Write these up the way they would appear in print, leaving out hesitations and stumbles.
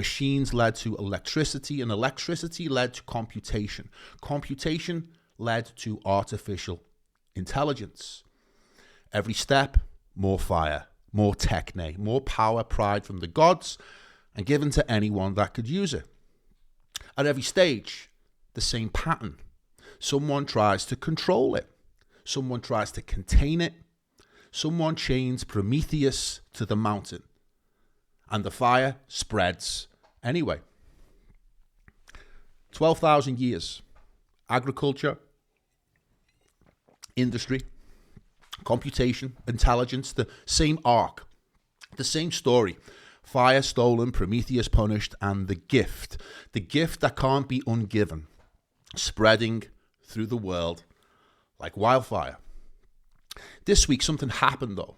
Machines led to electricity, and electricity led to computation. Computation led to artificial intelligence. Every step, more fire, more techne, more power pried from the gods and given to anyone that could use it. At every stage, the same pattern. Someone tries to control it. Someone tries to contain it. Someone chains Prometheus to the mountain. And the fire spreads anyway. 12,000 years. Agriculture, industry, computation, intelligence, the same arc, the same story. Fire stolen, Prometheus punished, and the gift that can't be ungiven, spreading through the world like wildfire. This week, something happened though.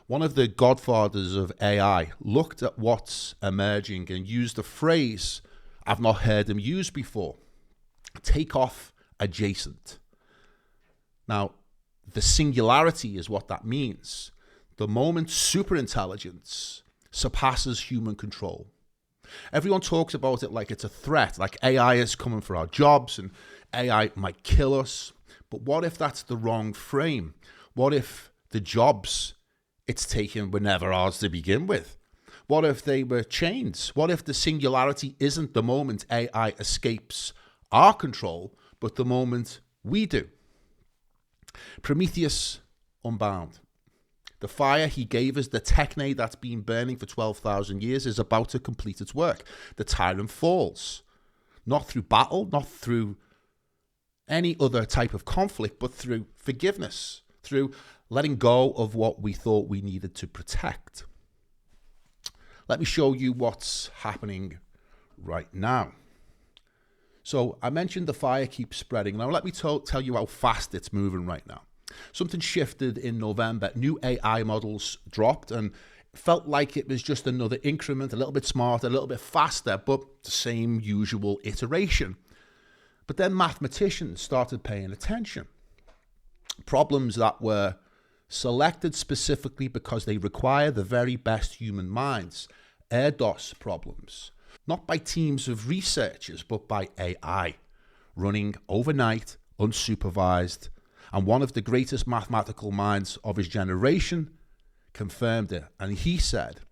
One of the godfathers of AI looked at what's emerging and used a phrase I've not heard him use before. Takeoff adjacent. Now, the singularity is what that means. The moment superintelligence surpasses human control. Everyone talks about it like it's a threat, like AI is coming for our jobs and AI might kill us. But what if that's the wrong frame? What if the jobs it's taken were never ours to begin with? What if they were chains? What if the singularity isn't the moment AI escapes our control, but the moment we do? Prometheus unbound. The fire he gave us, the techne that's been burning for 12,000 years, is about to complete its work. The tyrant falls. Not through battle, not through any other type of conflict, but through forgiveness, through letting go of what we thought we needed to protect. Let me show you what's happening right now. So I mentioned the fire keeps spreading. Now let me tell you how fast it's moving right now. Something shifted in November. New AI models dropped and felt like it was just another increment, a little bit smarter, a little bit faster, but the same usual iteration. But then mathematicians started paying attention. Problems that were selected specifically because they require the very best human minds. Erdős problems. Not by teams of researchers, but by AI, running overnight, unsupervised, and one of the greatest mathematical minds of his generation confirmed it. And he said,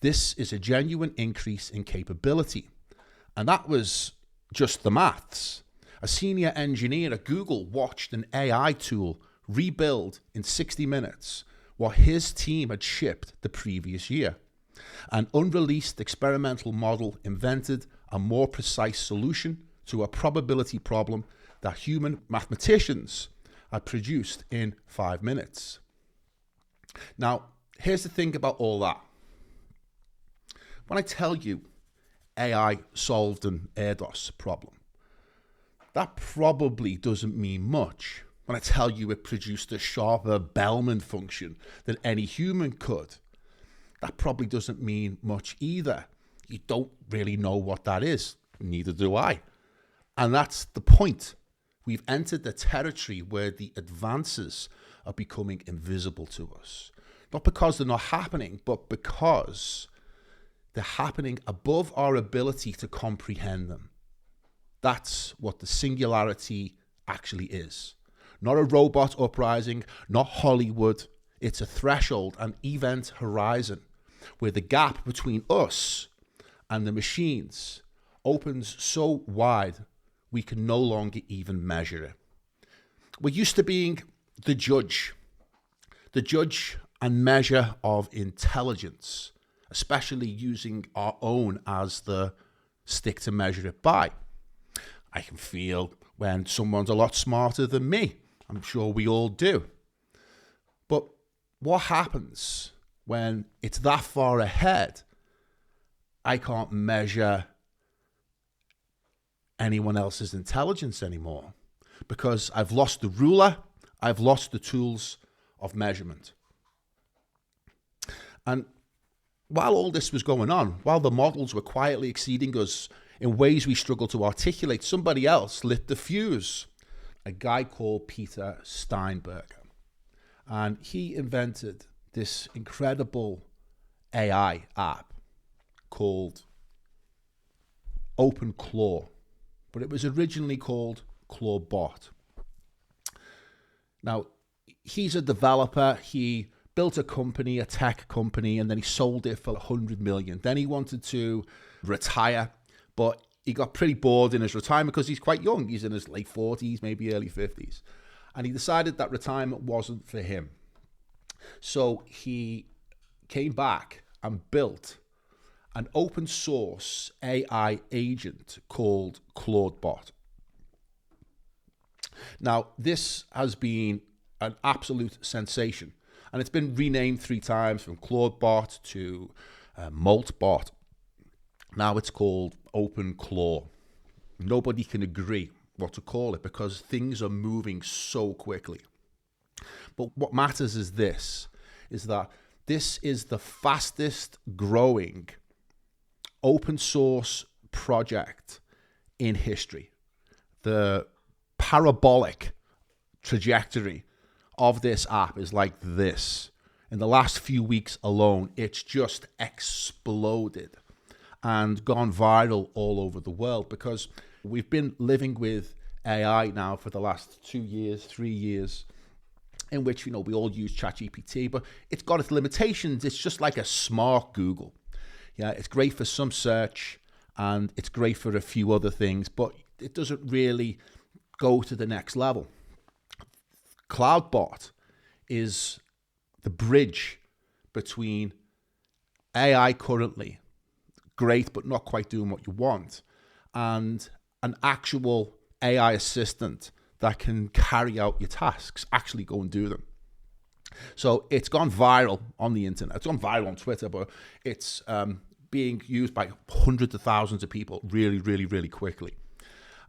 this is a genuine increase in capability. And that was just the maths. A senior engineer at Google watched an AI tool rebuild in 60 minutes what his team had shipped the previous year. An unreleased experimental model invented a more precise solution to a probability problem that human mathematicians had produced in 5 minutes. Now, here's the thing about all that. When I tell you AI solved an Erdős problem, that probably doesn't mean much. When I tell you it produced a sharper Bellman function than any human could, that probably doesn't mean much either. You don't really know what that is. Neither do I. And that's the point. We've entered the territory where the advances are becoming invisible to us. Not because they're not happening, but because they're happening above our ability to comprehend them. That's what the singularity actually is. Not a robot uprising, not Hollywood. It's a threshold, an event horizon, where the gap between us and the machines opens so wide we can no longer even measure it. We're used to being the judge and measure of intelligence, especially using our own as the stick to measure it by. I can feel when someone's a lot smarter than me. I'm sure we all do. But what happens when it's that far ahead? I can't measure anyone else's intelligence anymore because I've lost the ruler, I've lost the tools of measurement. And while all this was going on, while the models were quietly exceeding us in ways we struggle to articulate, somebody else lit the fuse, a guy called Peter Steinberger. And he invented this incredible AI app called OpenClaw, but it was originally called ClawBot. Now, he's a developer. He built a company, a tech company, and then he sold it for 100 million. Then he wanted to retire, but he got pretty bored in his retirement because he's quite young. He's in his late 40s, maybe early 50s. And he decided that retirement wasn't for him. So he came back and built an open source AI agent called ClawBot. Now, this has been an absolute sensation, and it's been renamed 3 times from ClawBot to Moltbot. Now it's called OpenClaw. Nobody can agree what to call it because things are moving so quickly. But what matters is this, is that this is the fastest growing open source project in history. The parabolic trajectory of this app is like this. In the last few weeks alone, it's just exploded and gone viral all over the world because we've been living with AI now for the last 2 years, 3 years, in which, we all use ChatGPT, but it's got its limitations. It's just like a smart Google. Yeah, it's great for some search and it's great for a few other things, but it doesn't really go to the next level. ClawBot is the bridge between AI currently, great but not quite doing what you want, and an actual AI assistant that can carry out your tasks, actually go and do them. So it's gone viral on the internet. It's gone viral on Twitter, but it's being used by hundreds of thousands of people really, really, really quickly.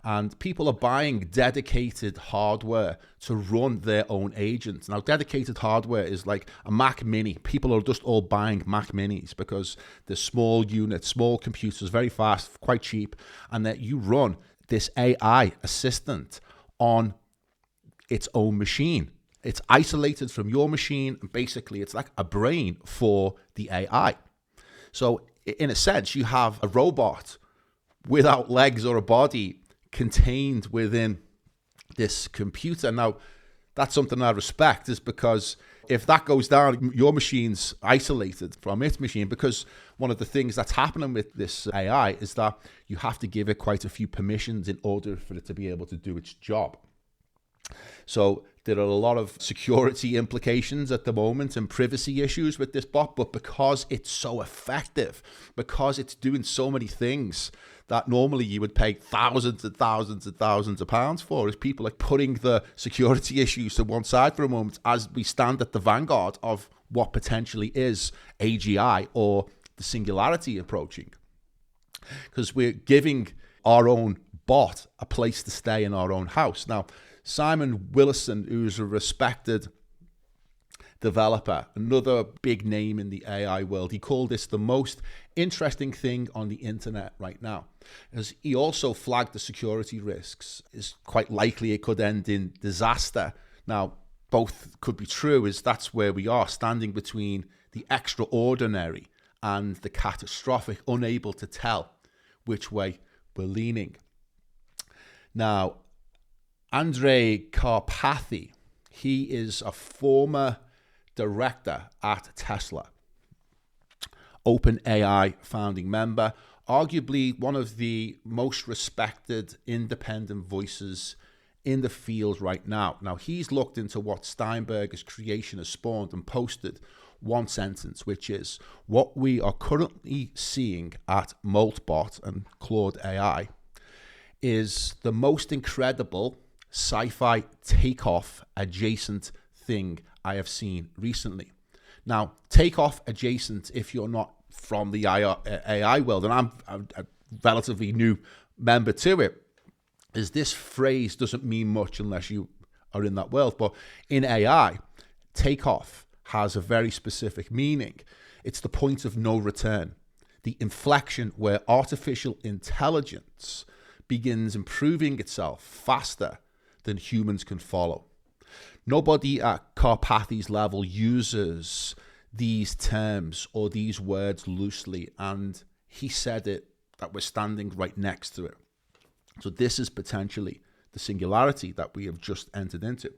And people are buying dedicated hardware to run their own agents. Now, dedicated hardware is like a Mac Mini. People are just all buying Mac Minis because they're small units, small computers, very fast, quite cheap, and that you run this AI assistant on its own machine. It's isolated from your machine, and basically it's like a brain for the AI. So in a sense, you have a robot without legs or a body contained within this computer. Now, that's something I respect, is because if that goes down, your machine's isolated from its machine, because one of the things that's happening with this AI is that you have to give it quite a few permissions in order for it to be able to do its job. So there are a lot of security implications at the moment and privacy issues with this bot, but because it's so effective, because it's doing so many things that normally you would pay thousands and thousands and thousands of pounds for, is people are putting the security issues to one side for a moment as we stand at the vanguard of what potentially is AGI or the Singularity approaching. Because we're giving our own bot a place to stay in our own house. Now, Simon Willison, who's a respected developer, another big name in the AI world, he called this the most interesting thing on the internet right now, as he also flagged the security risks. It's quite likely it could end in disaster. Now, both could be true, as that's where we are, standing between the extraordinary and the catastrophic, unable to tell which way we're leaning. Now, Andrej Karpathy, he is a former director at Tesla, OpenAI founding member, arguably one of the most respected independent voices in the field right now. Now, he's looked into what Steinberger's creation has spawned and posted one sentence, which is, what we are currently seeing at Moltbot and Claude AI is the most incredible sci-fi Takeoff adjacent thing I have seen recently. Now, Takeoff adjacent, if you're not from the AI world, and I'm a relatively new member to it, is this phrase doesn't mean much unless you are in that world. But in AI, takeoff has a very specific meaning. It's the point of no return, the inflection where artificial intelligence begins improving itself faster than humans can follow. Nobody at Karpathy's level uses these terms or these words loosely, and he said it that we're standing right next to it. So this is potentially the singularity that we have just entered into.